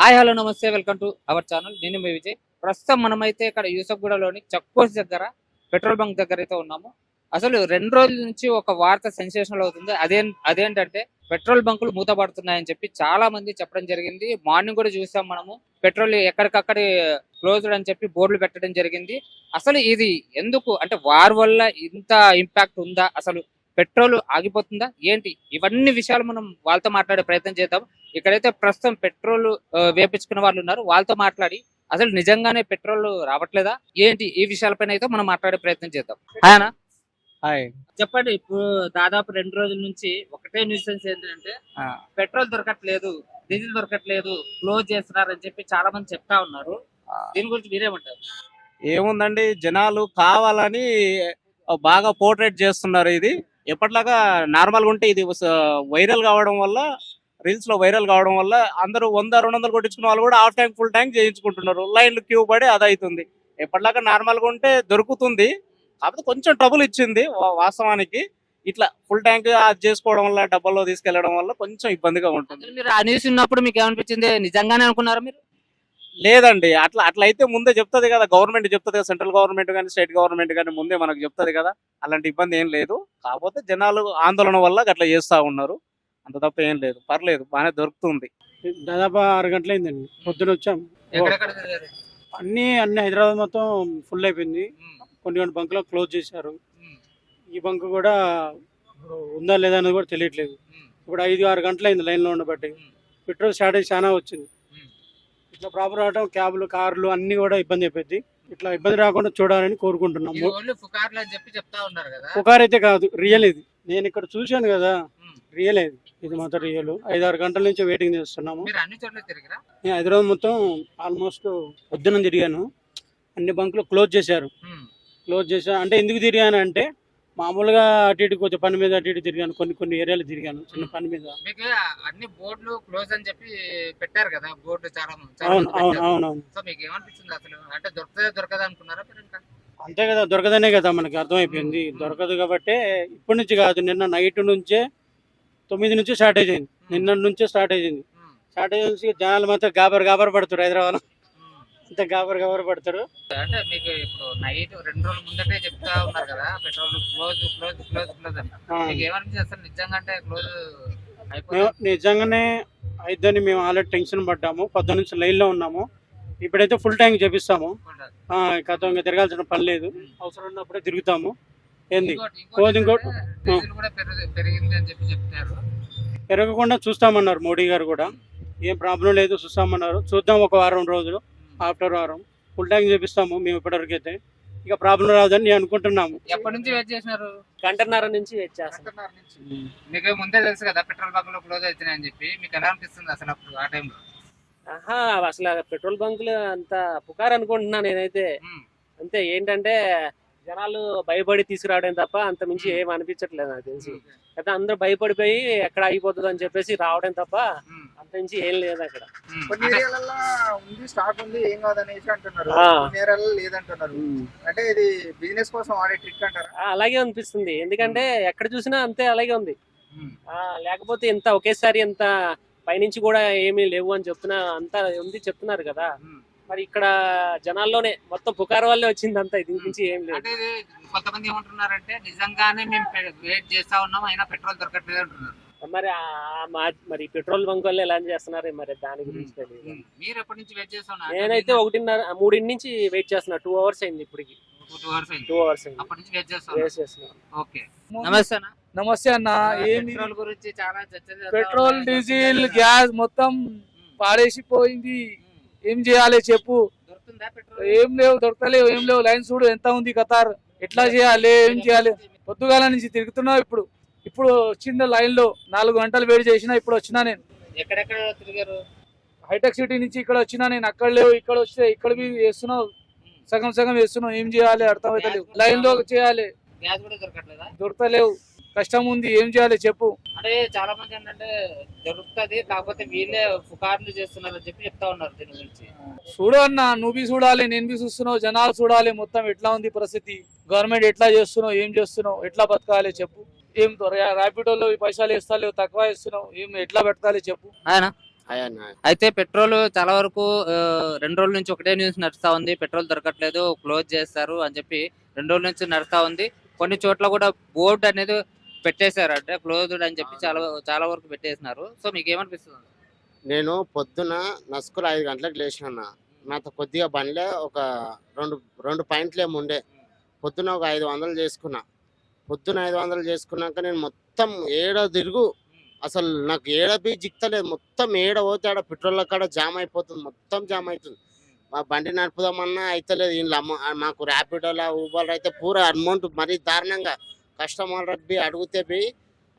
Hi hello నమస్తే welcome to our channel. నేను మీ విజయ్. ప్రస్తుతం మనమైతే ఇక్కడ యూసఫ్గూడలోని చెక్ పోస్ట్ దగ్గర పెట్రోల్ బంక్ దగ్గర అయితే ఉన్నాము. అసలు 2 రోజుల నుంచి ఒక వార్త సెన్సేషనల్ అవుతుంది. అదేంటంటే పెట్రోల్ బంకులు మూతపడుతున్నాయని చెప్పి చాలా మంది చెప్పడం జరిగింది. మార్నింగ్ కూడా చూసాం మనము, పెట్రోల్ ఎక్కడికక్కడ క్లోజ్డ్ అని చెప్పి బోర్డులు పెట్టడం జరిగింది. అసలు ఇది ఎందుకు, అంటే వార్ వల్ల ఇంత ఇంపాక్ట్ ఉందా, అసలు పెట్రోల్ ఆగిపోతుందా ఏంటి, ఇవన్నీ విషయాలు మనం వాళ్ళతో మాట్లాడే ప్రయత్నం చేద్దాం. ఇక్కడైతే ప్రస్తుతం పెట్రోల్ వేపించుకున్న వాళ్ళు ఉన్నారు, వాళ్ళతో మాట్లాడి అసలు నిజంగానే పెట్రోల్ రావట్లేదా ఏంటి, ఈ విషయాలపైన అయితే మనం మాట్లాడే ప్రయత్నం చేద్దాం. ఆయన హాయ్. చెప్పండి. ఇప్పుడు దాదాపు 2 రోజుల నుంచి ఒకటే న్యూసెన్స్ ఏంటంటే పెట్రోల్ దొరకట్లేదు, డీజిల్ దొరకట్లేదు, క్లోజ్ చేస్తున్నారని చెప్పి చాలా మంది చెప్తా ఉన్నారు. దీని గురించి మీరేమంటారు? ఏముందండి, జనాలు కావాలని బాగా పోర్ట్రేట్ చేస్తున్నారు. ఇది ఎప్పటిలాగా నార్మల్గా ఉంటే ఇది వైరల్ కావడం వల్ల, రీల్స్ లో వైరల్ కావడం వల్ల అందరూ 100-200 కొట్టించుకున్న వాళ్ళు కూడా హాఫ్ ట్యాంక్ ఫుల్ ట్యాంక్ చేయించుకుంటున్నారు. లైన్లు క్యూ పడి అది అవుతుంది. ఎప్పటిలాగా నార్మల్గా ఉంటే దొరుకుతుంది, కాకపోతే కొంచెం ట్రబుల్ ఇచ్చింది వాస్తవానికి. ఇట్లా ఫుల్ ట్యాంక్ అది చేసుకోవడం వల్ల, డబ్బాలో తీసుకెళ్లడం వల్ల కొంచెం ఇబ్బందిగా ఉంటుంది. మీరు ఆ న్యూస్ ఉన్నప్పుడు మీకు ఏమనిపించింది? నిజంగానే అనుకున్నారా మీరు? లేదండి, అట్లా అయితే ముందే చెప్తుంది కదా గవర్నమెంట్, చెప్తుంది కదా సెంట్రల్ గవర్నమెంట్ కానీ స్టేట్ గవర్నమెంట్ కానీ ముందే మనకు చెప్తుంది కదా. అలాంటి ఇబ్బంది ఏం లేదు, కాకపోతే జనాలు ఆందోళన వల్ల అట్లా చేస్తా ఉన్నారు, అంత తప్ప ఏం లేదు. పర్లేదు, బాగానే దొరుకుతుంది. దాదాపు 6 గంటలైందండి, పొద్దున వచ్చాం. ఎక్కడెక్కడ తిరిగారు? అన్ని హైదరాబాద్ మొత్తం ఫుల్ అయిపోయింది. కొన్ని బంకులో క్లోజ్ చేశారు. ఈ బంక్ కూడా ఇప్పుడు ఉందా లేదా అనేది కూడా తెలియట్లేదు. ఇప్పుడు 5-6 గంటలైంది లైన్లో ఉండబట్టి. పెట్రోల్ షార్టేజ్ చాలా వచ్చింది. ఇట్లా ప్రాపర్ రావడం, క్యాబ్లు, కార్లు అన్ని కూడా ఇబ్బంది అయిపోయింది. ఇట్లా ఇబ్బంది రాకుండా చూడాలని కోరుకుంటున్నాం. పుకార్ అయితే కాదు, రియల్ ఇది. నేను ఇక్కడ చూశాను కదా, రియల్ ఇది మాత్రం రియల్. 5-6 గంటల నుంచి వెయిటింగ్ చేస్తున్నాము. నేను హైదరాబాద్ మొత్తం ఆల్మోస్ట్ పొద్దున తిరిగాను. అన్ని బంకులు క్లోజ్ చేశారు. అంటే ఎందుకు తిరిగాను అంటే, మామూలుగా అటు ఇటు కొంచెం పని మీద అటు ఇటు తిరిగాను. కొన్ని ఏరియాలు తిరిగాను చిన్న పని మీద. మీకు అన్ని బోర్డులు క్లోజ్ అని చెప్పి పెట్టారు కదా, బోర్డు చాలా. అవును. సో మీకు ఏమనిపించింది అసలు? అంటే దొరకదా అనుకున్నారా మీరు? ఇంకా అంతే కదా, దొరకదనే కదా మనకి అర్థమైపోయింది. దొరకదు కాబట్టి ఇప్పటి నుంచి కాదు, నిన్న నైట్ నుంచే 9 నుంచి స్టార్ట్ అయింది. నిన్న నుంచే స్టార్ట్ అయింది. స్టార్ట్ అయ్యేసి జనాలు మాత్రం గాబర్ పడుతారు. హైదరాబాద్ అంతా గాబర్ పడతారు. అంటే మీకు ఇప్పుడు నైట్ 2 రోజుల ముందటే చెప్తా ఉన్నారు కదా పెట్రోల్ క్లోజ్ అని. మీకు ఏమనిపించింది అసలు? నిజంగా అంటే క్లోజ్ అయిపోయింది? నిజంగానే అయిద్దని మేము ఆల్రెడీ టెన్షన్ పడ్డాము. పొద్దు నుంచి లైన్లో ఉన్నాము. ఇప్పుడైతే ఫుల్ ట్యాంక్ చేపిస్తాము. ఇంకా తిరగాల్సిన పని లేదు. అవసరం ఉన్నప్పుడే తిరుగుతాము. ఏంది ఇంకోటి పెరిగింది అని చెప్పి చెప్తారు. పెరగకుండా చూస్తామన్నారు మోడీ గారు కూడా. ఏం ప్రాబ్లం లేదు, చూస్తామన్నారు. చూద్దాం ఒక వారం రోజులు, ఆఫ్టర్ వారం ఫుల్ ట్యాంక్ చేపిస్తాము మేము. ఇప్పటివరకు అయితే ఇక ప్రాబ్లం రాదని నేను అనుకుంటున్నాము. ఎప్పటి నుంచి వెయిట్ చేసినారు? 1.5 గంట నుంచి వెయిట్ చేస్తాం. మీకు ముందే తెలుసు కదా పెట్రోల్ బంక్ లో క్లోజ్ అవుతున్నాయి అని చెప్పి. మీకు ఎలా అనిపిస్తుంది అసలు అప్పుడు ఆ టైంలో? అసలు పెట్రోల్ బంకులు అంత పుకారు అనుకుంటున్నా నేనైతే. అంతే, ఏంటంటే జనాలు భయపడి తీసుకురావడం తప్ప అంత మించి ఏం అనిపించట్లేదు నాకు తెలిసి. అయితే అందరూ భయపడిపోయి ఎక్కడ అయిపోతుంది అని చెప్పేసి రావడం తప్ప అంత మించి ఏం లేదు అక్కడ. కొన్ని ఏరియాలలో ఉంది, స్టాక్ ఉంది, ఏం కాదనేసి అంటున్నారు. కొన్ని ఏరియాలలో లేదంటున్నారు. అంటే ఇది బిజినెస్ కోసం ఆడే ట్రిక్ అంటారా? అలాగే అనిపిస్తుంది, ఎందుకంటే ఎక్కడ చూసినా అంతే అలాగే ఉంది. లేకపోతే ఎంత ఒకేసారి ఎంత పైనుంచి కూడా ఏమీ లేవు అని అంతా ఉంది చెప్తున్నారు కదా. మరి ఇక్కడ జనాల్లోనే మొత్తం పుకారు వల్లే వచ్చింది అంతా, ఇది నుంచి ఏం లేదు. అంటే కొంతమంది ఏమంటున్నారంటే నిజంగానే మేము వెయిట్ చేస్తా ఉన్నాం అయినా పెట్రోల్ దొరకట్లేదు అంటున్నారు. మరి పెట్రోల్ బంక్ వల్ల ఎలా చేస్తున్నారు మరి దాని గురించి తెలియదు. మీరు ఎప్పటి నుంచి వెయిట్ చేస్తున్నారు? నేనైతే 1:30-3 నుంచి వెయిట్ చేస్తున్నా. 2 hours అయింది ఇప్పటికి. 2 hours అయింది. 2 hours అయింది అప్పటి నుంచి వెయిట్ చేస్తున్నా. ఓకే, నమస్తే అన్న. నమస్తే అన్న. పెట్రోల్ గురించి చాలా చర్చ. పెట్రోల్, డీజిల్, గ్యాస్ మొత్తం పాడేసిపోయింది. ఏం చేయాలి చెప్పు? దొరుకుతుందా పెట్రోల్? ఏం లేవు, దొరకలేవు, ఏం లేవు. లైన్ చూడు ఎంత ఉంది కతార్. ఎట్లా చేయాలి, ఏం చేయాలి? పొద్దుగాల నుంచి తిరుగుతున్నావు. ఇప్పుడు చిన్న లైన్ లో 4 గంటలు వెయిట్ చేసినా. ఇప్పుడు వచ్చినా నేను. ఎక్కడెక్కడ తిరిగారు? హైటెక్ సిటీ నుంచి ఇక్కడ వచ్చినా నేను. అక్కడ లేవు, ఇక్కడ వస్తే ఇక్కడ వేస్తున్నావు. సగం వేస్తున్నావు. ఏం చేయాలి అర్థమైతే లేవు. లైన్ లో చేయాలి, గ్యాస్ కూడా దొరకట్లేదా? దొరకలేవు. కష్టం ఉంది, ఏం చేయాలి చెప్పు? అంటే చాలా మంది ఏంటంటే దొరుకుతుంది, కాకపోతే వీళ్ళే పుకార్లు చేస్తున్నారు అని చెప్పి చెప్తా ఉన్నారు దీని గురించి. చూడు అన్న, నువ్వు చూడాలి, నేను చూస్తున్నావు, జనాలు చూడాలి మొత్తం ఎట్లా ఉంది పరిస్థితి. గవర్నమెంట్ ఎట్లా చేస్తున్నావు, ఏం చేస్తున్నావు, ఎట్లా బతకాలి చెప్పు? ఏం ర్యాపిడోలో పైసలు ఇస్తలేవు, తక్కువ ఇస్తున్నావు, ఏం ఎట్లా బతకాలి చెప్పు? ఆయన అయ్యన్న అయితే పెట్రోల్ చాలా వరకు 2 రోజుల నుంచి ఒకటే న్యూస్ నడుస్తా ఉంది, పెట్రోల్ దొరకట్లేదు, క్లోజ్ చేస్తారు అని చెప్పి 2 రోజుల నుంచి నడుస్తా ఉంది. కొన్ని చోట్ల కూడా బోర్డు అనేది పెట్టేశారు, అంటే క్లోజ్డ్ అని చెప్పి చాలా చాలా వరకు పెట్టేసినారు. సో మీకు ఏమనిపిస్తుంది? నేను పొద్దున నస్కులు 5 గంటలకు లేచిన. నాతో కొద్దిగా బండ్లే ఒక రెండు పాయింట్లు ఏమి ఉండే. పొద్దున ఒక 500 చేసుకున్నా. పొద్దున 500 చేసుకున్నాక నేను మొత్తం తిరుగు, అసలు నాకు ఏడబి జిక్తలేదు. మొత్తం పోతే ఆడ పెట్రోల్ కాడ జామ్ అయిపోతుంది, మొత్తం జామ్ అవుతుంది. మా బండి నడుపుదామన్నా అయితలేదు. ఇంట్లో మాకు ర్యాపిడోలా ఊబర్ అయితే పూరా అమౌంట్ మరీ దారుణంగా కస్టమర్కి అడిగితే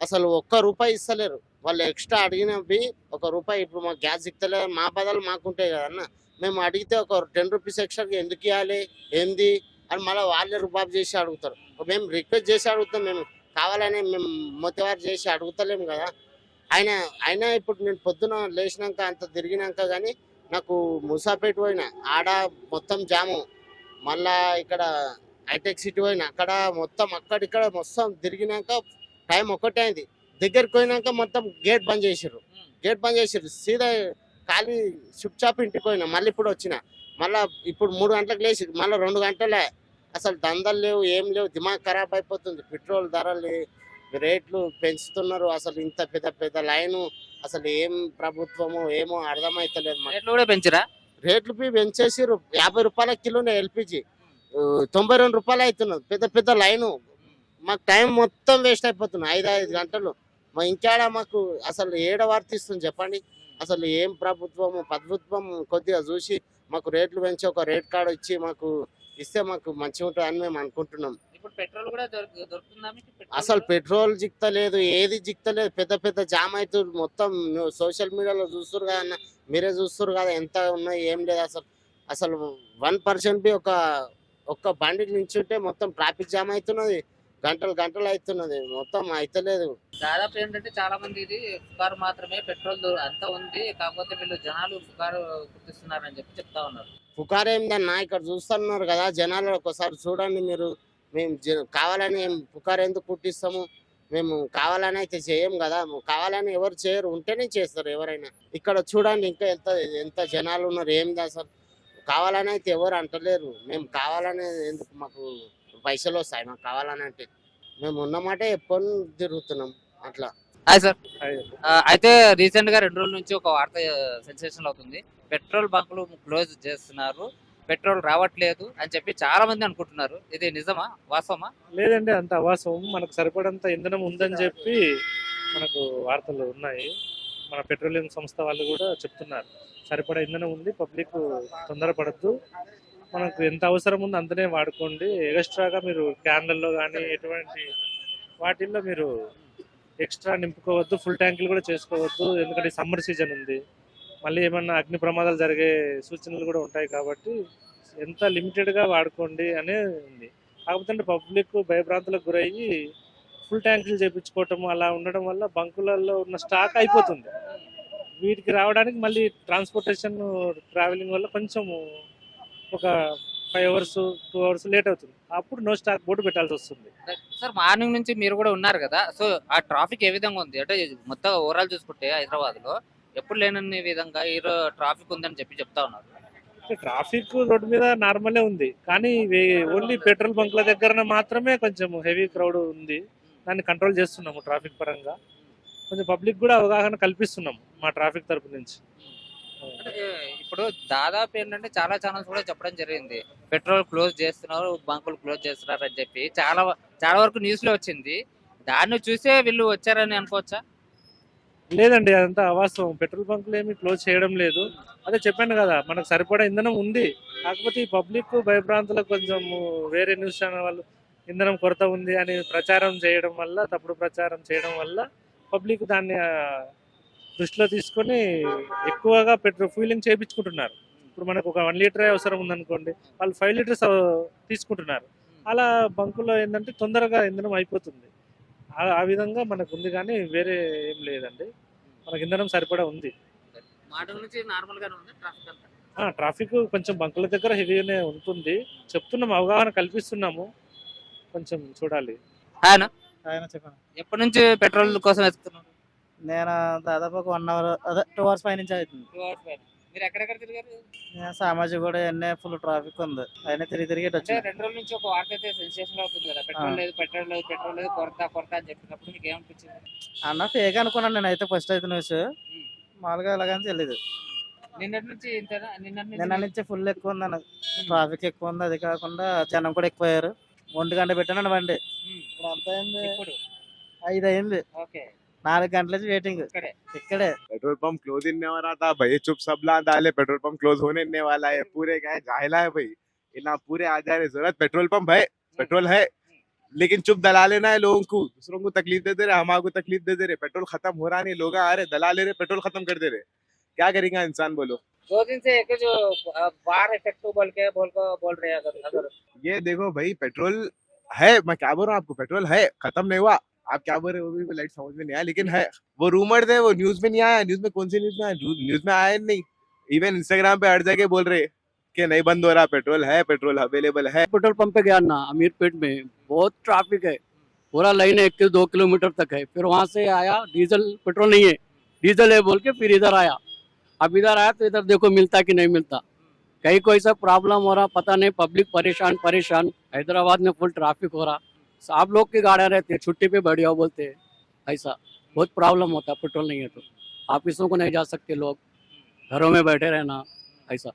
అసలు ₹1 ఇస్తలేరు. వాళ్ళు ఎక్స్ట్రా అడిగినవి ₹1. ఇప్పుడు మాకు గ్యాస్ ఇస్తలేదు, మా బదులు మాకుంటాయి కదన్న. మేము అడిగితే ఒక ₹10 ఎక్స్ట్రాకి ఎందుకు ఇవ్వాలి ఏంది అని మళ్ళీ వాళ్ళే రుబాబు చేసి అడుగుతారు. మేము రిక్వెస్ట్ చేసి అడుగుతాం, మేము కావాలని మేము మొత్తివారు చేసి అడుగుతలేము కదా. అయినా ఇప్పుడు నేను పొద్దున లేచినాక అంత తిరిగినాక కానీ నాకు ముసాపేట పోయినా, ఆడ మొత్తం జాము. మళ్ళా ఇక్కడ హైటెక్ సిటీ పోయినా, అక్కడ మొత్తం అక్కడిక్కడ మొత్తం తిరిగినాక టైం ఒకటే అయింది. దగ్గరికి పోయినాక మొత్తం గేట్ బంద్ చేసిర్రు. సీదా ఖాళీ చుప్చాప్ ఇంటికి పోయినా. మళ్ళీ ఇప్పుడు వచ్చిన, మళ్ళీ ఇప్పుడు 3 గంటలకు లేచి మళ్ళీ 2 గంటలే. అసలు దందలు లేవు, ఏం లేవు, దిమాగ్ ఖరాబ్ అయిపోతుంది. పెట్రోల్ ధరలు రేట్లు పెంచుతున్నారు. అసలు ఇంత పెద్ద లైను, అసలు ఏం ప్రభుత్వమో ఏమో అర్థమైతలేదు. రేట్లు కూడా పెంచరా? రేట్లు పెంచేసిర్రు. ₹50 కిలోనే ఎల్పిజి, ₹92 అవుతున్నది. పెద్ద లైను. మాకు టైం మొత్తం వేస్ట్ అయిపోతుంది, 5 గంటలు. ఇంకేడా మాకు అసలు ఏడ వర్తిస్తుంది చెప్పండి? అసలు ఏం ప్రభుత్వం కొద్దిగా చూసి మాకు రేట్లు పెంచి ఒక రేట్ కార్డు ఇచ్చి మాకు ఇస్తే మాకు మంచిగా ఉంటుంది అని మేము అనుకుంటున్నాం. ఇప్పుడు పెట్రోల్ కూడా దొరుకుతుందా మీకు? అసలు పెట్రోల్ జిక్తలేదు, ఏది జిక్తలేదు. పెద్ద జామ్ అవుతుంది. మొత్తం సోషల్ మీడియాలో చూస్తున్నారు కదా అన్న, మీరే చూస్తున్నారు కదా ఎంత ఉన్నాయి ఏం లేదు. అసలు 1% బి ఒక్క బండి నించుంటే మొత్తం ట్రాఫిక్ జామ్ అవుతున్నది, గంటలు అవుతున్నది, మొత్తం అయితలేదు. దాదాపు ఏంటంటే చాలా మంది ఇది పుకారు మాత్రమే, పెట్రోల్ అంతా ఉంది, కాకపోతే వీళ్ళు జనాలు పుకారు గుర్తిస్తున్నారని చెప్పి చెప్తా ఉన్నారు. పుకారు ఏందన్నా, ఇక్కడ చూస్తున్నారు కదా జనాలు, ఒకసారి చూడండి మీరు. మేము కావాలని పుకారు ఎందుకు పుట్టిస్తాము? మేము కావాలని అయితే చేయం కదా. కావాలని ఎవరు చేయరు, ఉంటేనే చేస్తారు ఎవరైనా. ఇక్కడ చూడండి ఇంకా ఎంత జనాలు ఉన్నారు. ఏంది అసలు కావాలని అయితే ఎవరు అంటలేరు. మేము కావాలని ఎందుకు, మాకు పైసలు వస్తాయి మాకు కావాలని అంటే. మేము ఉన్నమాట ఎప్పుడు తిరుగుతున్నాం అట్లా. Hi sir. అయితే రీసెంట్ గా 2 రోజుల నుంచి ఒక వార్త సెన్సేషన్ అవుతుంది, పెట్రోల్ బంకులు క్లోజ్ చేస్తున్నారు, పెట్రోల్ రావట్లేదు అని చెప్పి చాలా మంది అనుకుంటున్నారు. ఇది నిజమా, వాస్తవమా? లేదండి, అంత అవాస్తవం. మనకు సరిపడంత ఇంధనం ఉందని చెప్పి మనకు వార్తలు ఉన్నాయి. మన పెట్రోలియం సంస్థ వాళ్ళు కూడా చెప్తున్నారు సరిపడా ఇంధనం ఉంది, పబ్లిక్ తొందరపడద్దు, మనకు ఎంత అవసరం ఉందో అంతనే వాడుకోండి, ఎక్స్ట్రాగా మీరు క్యాన్లలో కానీ ఎటువంటి వాటిల్లో మీరు ఎక్స్ట్రా నింపుకోవద్దు, ఫుల్ ట్యాంకులు కూడా చేసుకోవద్దు, ఎందుకంటే సమ్మర్ సీజన్ ఉంది, మళ్ళీ ఏమన్నా అగ్ని ప్రమాదాలు జరిగే సూచనలు కూడా ఉంటాయి కాబట్టి ఎంత లిమిటెడ్గా వాడుకోండి అనే ఉంది. కాకపోతే పబ్లిక్ భయభ్రాంతులకు గురయ్యి ఫుల్ ట్యాంకులు చేయించుకోవటం అలా ఉండడం వల్ల బంకులలో ఉన్న స్టాక్ అయిపోతుంది. వీటికి రావడానికి మళ్ళీ ట్రాన్స్పోర్టేషన్ ట్రావెలింగ్ వల్ల కొంచెం ఒక 5 hours 2 hours లేట్ అవుతుంది. అప్పుడు నో స్టాక్ బోర్డు పెట్టాల్సి వస్తుంది. సార్ మార్నింగ్ నుంచి మీరు కూడా ఉన్నారు కదా, సో ఆ ట్రాఫిక్ ఏ విధంగా ఉంది? అంటే మొత్తం ఓవరాల్ చూసుకుంటే హైదరాబాద్ లో ఎప్పుడు లేనన్ని విధంగా ఈరోజు ట్రాఫిక్ ఉందని చెప్పి చెప్తా ఉన్నారు. ట్రాఫిక్ రోడ్డు మీద నార్మలే ఉంది, కానీ ఓన్లీ పెట్రోల్ బంక్ల దగ్గర మాత్రమే కొంచెం హెవీ క్రౌడ్ ఉంది. దాన్ని కంట్రోల్ చేస్తున్నాము ట్రాఫిక్ పరంగా, కొంచెం పబ్లిక్ కూడా అవగాహన కల్పిస్తున్నాము మా ట్రాఫిక్ తరపు నుంచి. ఇప్పుడు దాదాపు ఏంటంటే చాలా ఛానల్స్ కూడా చెప్పడం జరిగింది, పెట్రోల్ క్లోజ్ చేస్తున్నారు, బంకులు క్లోజ్ చేస్తున్నారు అని చెప్పి చాలా వరకు న్యూస్ లో వచ్చింది. దాన్ని చూసే వీళ్ళు వచ్చారని అనుకోవచ్చా? లేదండి, అదంతా అవాస్తవం. పెట్రోల్ బంకులు ఏమి క్లోజ్ చేయడం లేదు. అదే చెప్పాను కదా, మనకు సరిపడా ఇంధనం ఉంది. కాకపోతే ఈ పబ్లిక్ భయభ్రాంతులకు కొంచెం వేరే న్యూస్ ఛానల్ వాళ్ళు ఇంధనం కొరత ఉంది అని ప్రచారం చేయడం వల్ల, తప్పుడు ప్రచారం చేయడం వల్ల పబ్లిక్ దాన్ని దృష్టిలో తీసుకొని ఎక్కువగా ఫ్యూలింగ్ చేయించుకుంటున్నారు. ఇప్పుడు మనకు ఒక 1 లీటర్ అవసరం ఉందనుకోండి, వాళ్ళు 5 లీటర్స్ తీసుకుంటున్నారు. అలా బంకులో ఏంటంటే తొందరగా ఇంధనం అయిపోతుంది. ఆ విధంగా మనకు ఉంది, కానీ వేరే ఏం లేదండి, మనకు ఇంధనం సరిపడా ఉంది. ట్రాఫిక్ కొంచెం బంకుల దగ్గర హెవీగానే ఉంటుంది, చెప్తున్నాము, అవగాహన కల్పిస్తున్నాము, కొంచెం చూడాలి. ఆయన ఆయన చెప్పండి. ఎప్పటి నుంచి పెట్రోల్ కోసం వెతుకుతున్నారు? నేను దాదాపు ఒక 1 అవర్ అదే 2 అవర్స్ పై నుంచి అవుతుంది. 2 అవర్స్ పైన మీరు ఎక్కడెక్కడ తిరిగారు? నేను సామాజిక కూడా ఎన్నే ఫుల్ ట్రాఫిక్ ఉంది, అయినా తిరిగి ఇటు అంటే వచ్చాను. 2 రోజుల నుంచి ఒక వార్త అయితే సెన్సేషన్ అవుతుంది కదా, పెట్రోల్ లేదు పెట్రోల్ లేదు పెట్రోల్ లేదు కొరత అని చెప్పినప్పుడు మీకు ఏమనిపించింది? అన్న ఫేక్ అనుకున్నాను నేను అయితే ఫస్ట్ అయితే న్యూస్, మామూలుగా ఎలాగని తెలియదు. నిన్నటి నుంచి ఇంతేనా? నిన్న నుంచి ఫుల్ ఎక్కువ ఉంది అన్న, ట్రాఫిక్ ఎక్కువ ఉంది. అది కాకుండా జనం కూడా ఎక్కువయ్యారు. 1 గంట పెట్టానండి బండి, ఇప్పుడు ఎంత అయింది? ఇప్పుడు 5 అయింది. ఓకే 4 గంటల నుంచి వెయిటింగ్ ఇక్కడే. पेट्रोल पंप क्लोज ही नहीं हो रहा था भाई, चुप सब ला डाले, पेट्रोल पंप क्लोज होने नहीं वाला है, पूरे क्या है जाहिला है भाई, इतना पूरे आ जा रहे जरूरत पेट्रोल पंप है, पेट्रोल है, लेकिन चुप दला लेना है लोगों को, दूसरों को तकलीफ दे रहे, हमारे को तकलीफ दे रहे, पेट्रोल खत्म हो रहा नहीं, लोग आ रहे दला ले रहे, पेट्रोल खत्म कर दे रहे, क्या करेगा इंसान बोलो? 2 दिन से एक जो बार इफेक्ट बोल रहे हैं अगर ये देखो भाई पेट्रोल है, मैं क्या बोल रहा हूँ आपको, पेट्रोल है, खत्म नहीं हुआ, आप क्या बोल रहे हो वो भी लाइट समझ में नहीं आया, लेकिन है वो रूमर थे, वो न्यूज में नहीं आया, न्यूज में कौन सी न्यूज में आया, न्यूज में आया नहीं, इवन इंस्टाग्राम पे हर जगह बोल रहे कि नहीं बंद हो रहा, पेट्रोल है, पेट्रोल अवेलेबल है। पेट्रोल पंप पे गया ना अमीरपेट में, बहुत ट्रैफिक है, पूरा लाइन है 1-2 किलोमीटर तक है। फिर वहां से आया, डीजल पेट्रोल नहीं है, डीजल है बोल के फिर इधर आया। अब इधर आया तो इधर देखो मिलता कि नहीं मिलता, कहीं कोई सा प्रॉब्लम हो रहा पता नहीं, पब्लिक परेशान। हैदराबाद में फुल ट्रैफिक हो रहा, आप लोग की गाड़ियां रहती है, छुट्टी पे बढ़िया बोलते हैं, ऐसा बहुत प्रॉब्लम होता है। पेट्रोल नहीं है तो ऑफिसों को नहीं जा सकते लोग, घरों में बैठे रहना ऐसा।